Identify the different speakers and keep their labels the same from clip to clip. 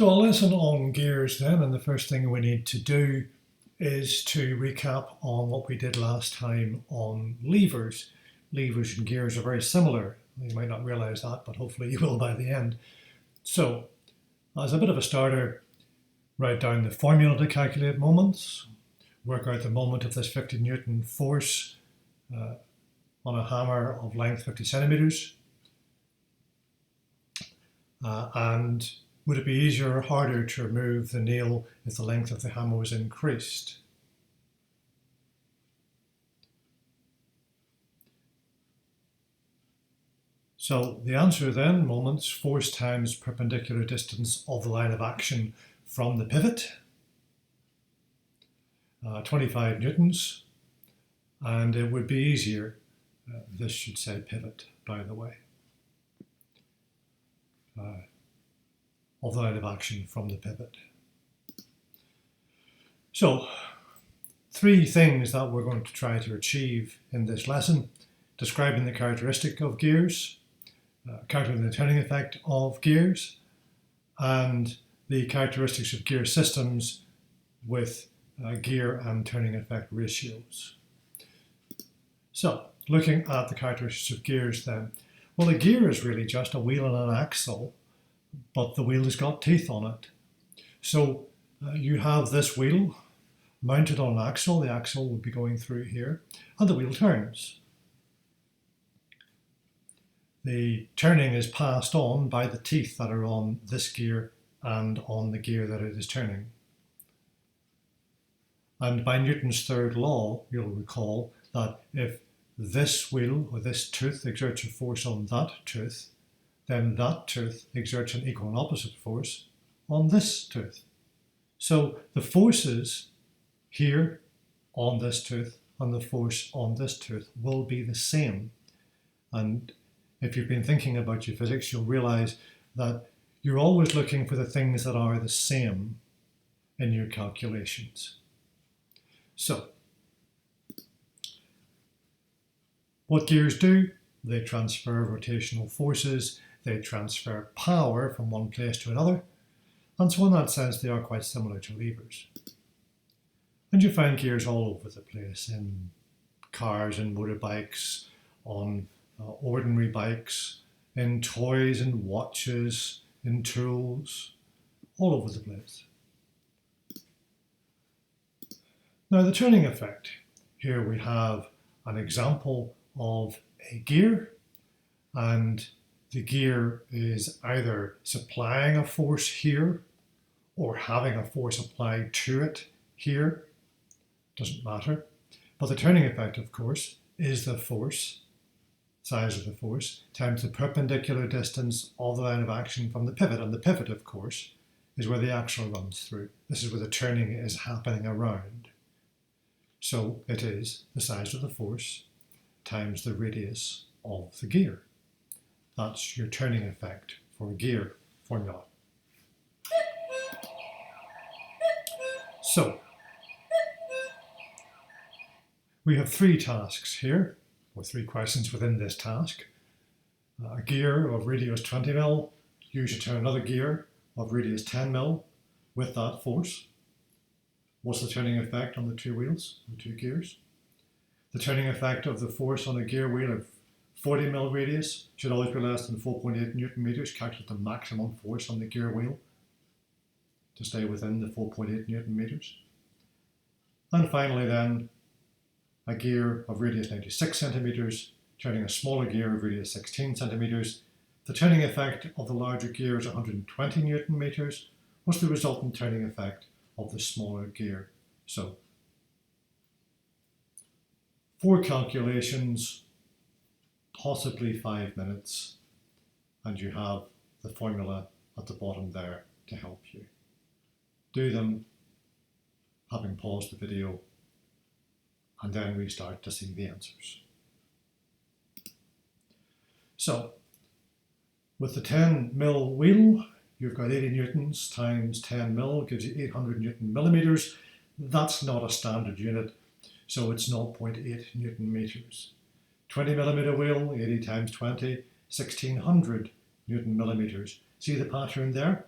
Speaker 1: So a lesson on gears then, and the first thing we need to do is to recap on what we did last time on levers. Levers and gears are very similar. You might not realize that, but hopefully you will by the end. So, as a bit of a starter, write down the formula to calculate moments, work out the moment of this 50 Newton force on a hammer of length 50 centimeters, and would it be easier or harder to remove the nail if the length of the hammer was increased? So the answer then, moments, force times perpendicular distance of the line of action from the pivot, 25 newtons, and it would be easier, this should say pivot, by the way, of the line of action from the pivot. So, three things that we're going to try to achieve in this lesson: describing the characteristic of gears, calculating the turning effect of gears, and the characteristics of gear systems with gear and turning effect ratios. So, looking at the characteristics of gears then. Well, a gear is really just a wheel and an axle, but the wheel has got teeth on it. So you have this wheel mounted on an axle. The axle would be going through here, and the wheel turns. The turning is passed on by the teeth that are on this gear and on the gear that it is turning. And by Newton's third law, you'll recall that if this wheel or this tooth exerts a force on that tooth, then that tooth exerts an equal and opposite force on this tooth. So the forces here on this tooth and the force on this tooth will be the same. And if you've been thinking about your physics, you'll realize that you're always looking for the things that are the same in your calculations. So, what gears do? They transfer rotational forces, they transfer power from one place to another, and so in that sense they are quite similar to levers. And you find gears all over the place, in cars and motorbikes, on ordinary bikes, in toys and watches, in tools, all over the place. Now the turning effect. Here we have an example of a gear, and the gear is either supplying a force here or having a force applied to it here. Doesn't matter. But the turning effect, of course, is the force, size of the force, times the perpendicular distance of the line of action from the pivot. And the pivot, of course, is where the axle runs through. This is where the turning is happening around. So it is the size of the force times the radius of the gear. That's your turning effect for a gear formula. So, we have three tasks here, or three questions within this task. A gear of radius 20 mil, you should turn another gear of radius 10 mil with that force. What's the turning effect on the two wheels, the two gears? The turning effect of the force on a gear wheel of 40 mil radius should always be less than 4.8 Newton meters. Calculate the maximum force on the gear wheel to stay within the 4.8 Newton meters. And finally then, a gear of radius 96 centimeters, turning a smaller gear of radius 16 centimeters. The turning effect of the larger gear is 120 Newton meters. What's the resultant turning effect of the smaller gear? So, 4 calculations, possibly 5 minutes, and you have the formula at the bottom there to help you. Do them, having paused the video, and then restart to see the answers. So, with the 10 mil wheel, you've got 80 newtons times 10 mil gives you 800 Newton millimeters. That's not a standard unit, so it's 0.8 Newton meters. 20 millimeter wheel, 80 times 20, 1600 Newton millimeters. See the pattern there?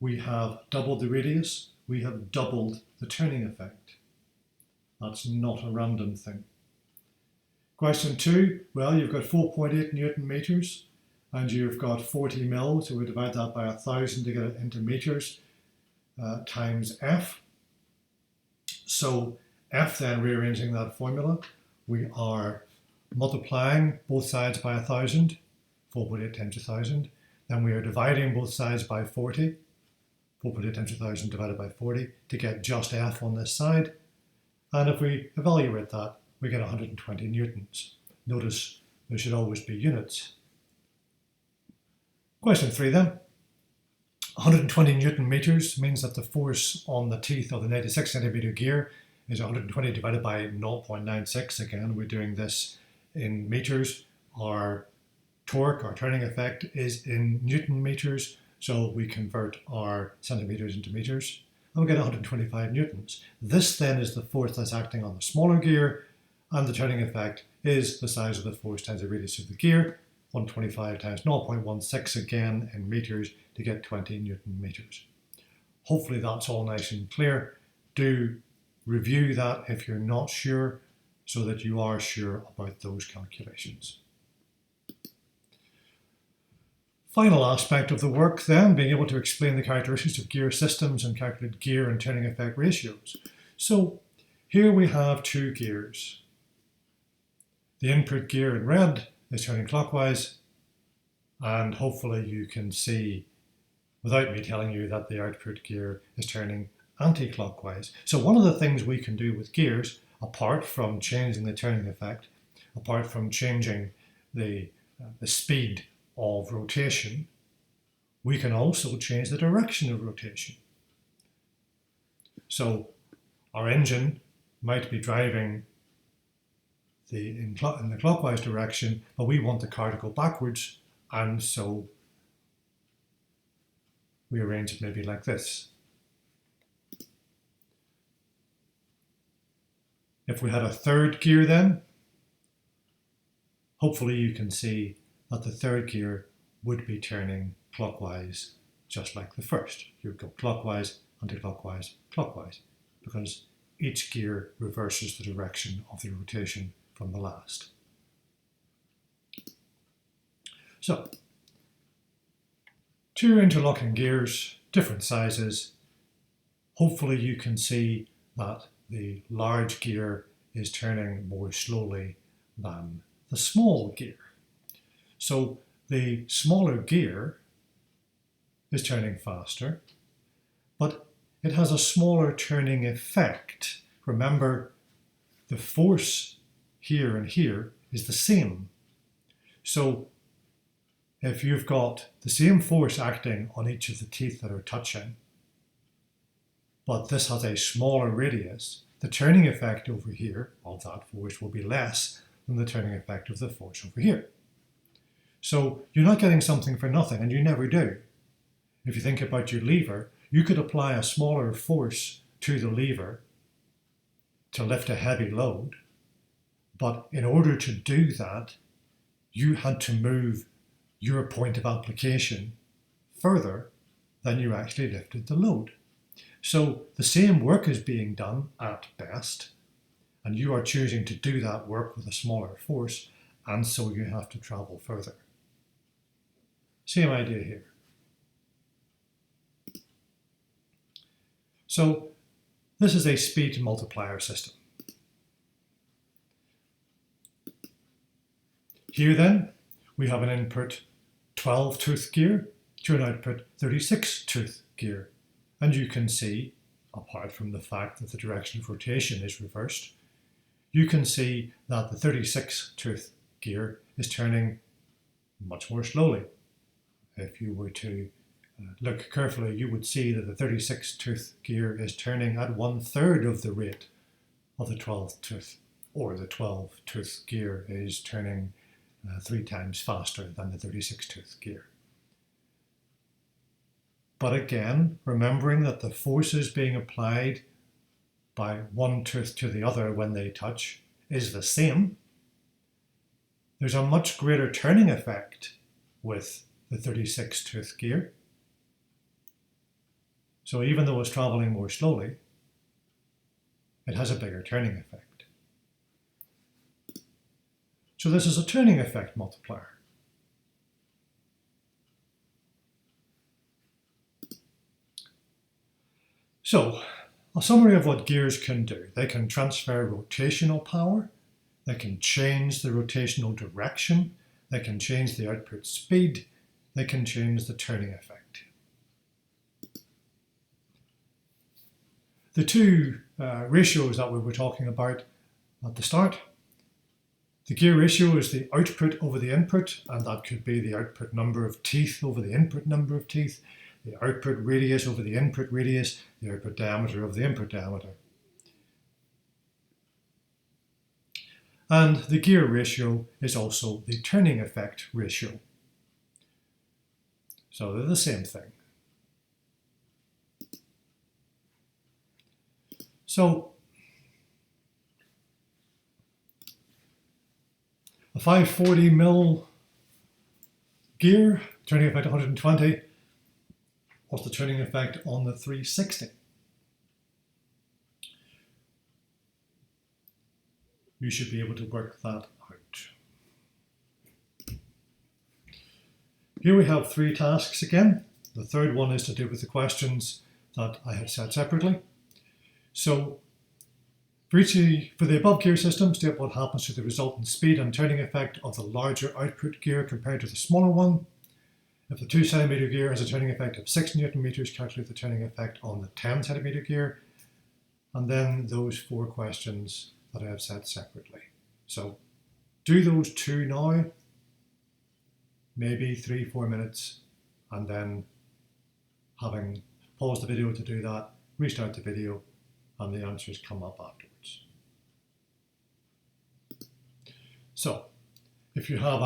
Speaker 1: we have doubled the radius, we have doubled the turning effect. That's not a random thing. Question 2, well, you've got 4.8 Newton meters and you've got 40 mil, so we divide that by 1,000 to get it into meters, times F. So F, then rearranging that formula, we are multiplying both sides by 1,000, 4.8 times 1,000. Then we are dividing both sides by 40, 4.8 times 1,000 divided by 40 to get just F on this side. And if we evaluate that, we get 120 newtons. Notice there should always be units. Question 3 then. 120 Newton meters means that the force on the teeth of the 96 centimeter gear is 120 divided by 0.96. Again, we're doing this in meters. Our torque, our turning effect, is in Newton meters, so we convert our centimeters into meters, and we get 125 newtons. This then is the force that's acting on the smaller gear, and the turning effect is the size of the force times the radius of the gear, 125 times 0.16 again in meters to get 20 Newton meters. Hopefully that's all nice and clear. Do review that if you're not sure, so that you are sure about those calculations. Final aspect of the work then, being able to explain the characteristics of gear systems and calculate gear and turning effect ratios. So here we have two gears. The input gear in red is turning clockwise, and hopefully you can see, without me telling you, that the output gear is turning anti-clockwise. So one of the things we can do with gears, apart from changing the turning effect, apart from changing the speed of rotation, we can also change the direction of rotation. So our engine might be driving in the clockwise direction, but we want the car to go backwards, and so we arrange it maybe like this. If we had a third gear then, hopefully you can see that the third gear would be turning clockwise just like the first. You would go clockwise, anti-clockwise, clockwise, because each gear reverses the direction of the rotation from the last. So, two interlocking gears, different sizes. Hopefully you can see that the large gear is turning more slowly than the small gear. So the smaller gear is turning faster, but it has a smaller turning effect. Remember, the force here and here is the same. So if you've got the same force acting on each of the teeth that are touching, but this has a smaller radius, the turning effect over here of that force will be less than the turning effect of the force over here. So you're not getting something for nothing, and you never do. If you think about your lever, you could apply a smaller force to the lever to lift a heavy load, but in order to do that, you had to move your point of application further than you actually lifted the load. So the same work is being done at best, and you are choosing to do that work with a smaller force, and so you have to travel further. Same idea here. So this is a speed multiplier system. Here then, we have an input 12-tooth gear to an output 36-tooth gear. And you can see, apart from the fact that the direction of rotation is reversed, you can see that the 36-tooth gear is turning much more slowly. If you were to look carefully, you would see that the 36-tooth gear is turning at 1/3 of the rate of the 12-tooth, or the 12-tooth gear is turning 3 times faster than the 36-tooth gear. But again, remembering that the forces being applied by one tooth to the other when they touch is the same, there's a much greater turning effect with the 36-tooth gear. So even though it's traveling more slowly, it has a bigger turning effect. So this is a turning effect multiplier. So a summary of what gears can do. They can transfer rotational power, they can change the rotational direction, they can change the output speed, they can change the turning effect. The two ratios that we were talking about at the start, the gear ratio is the output over the input, and that could be the output number of teeth over the input number of teeth, the output radius over the input radius, the output diameter of the input diameter. And the gear ratio is also the turning effect ratio. So they're the same thing. So a 540 mil gear, turning effect 120, what's the turning effect on the 360? You should be able to work that out. Here we have three tasks again. The third one is to do with the questions that I have set separately. So for the above gear system, state what happens to the resultant speed and turning effect of the larger output gear compared to the smaller one. If the 2 centimeter gear has a turning effect of 6 Newton meters, calculate the turning effect on the 10 centimeter gear. And then those 4 questions that I have set separately. So do those 2 now, maybe 3-4 minutes, and then having paused the video to do that, restart the video, and the answers come up afterwards. So if you have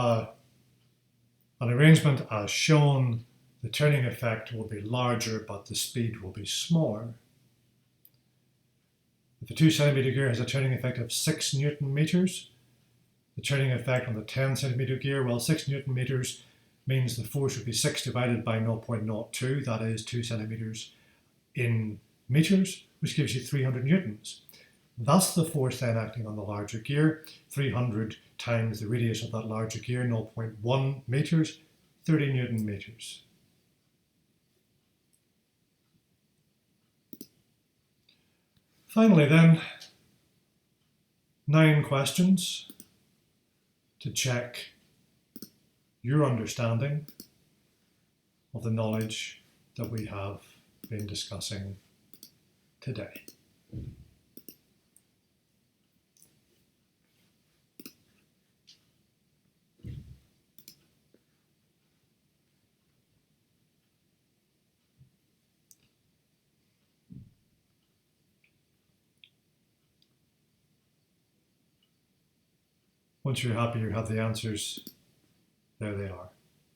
Speaker 1: an arrangement as shown, the turning effect will be larger, but the speed will be smaller. If the 2 centimeter gear has a turning effect of 6 Newton meters, the turning effect on the 10 centimeter gear, well, 6 Newton meters means the force would be 6 divided by 0.02, that is 2 centimeters in meters, which gives you 300 newtons. That's the force then acting on the larger gear. 300 times the radius of that larger gear, 0.1 meters, 30 Newton meters. Finally then, 9 questions to check your understanding of the knowledge that we have been discussing today. Once you're happy you have the answers, there they are.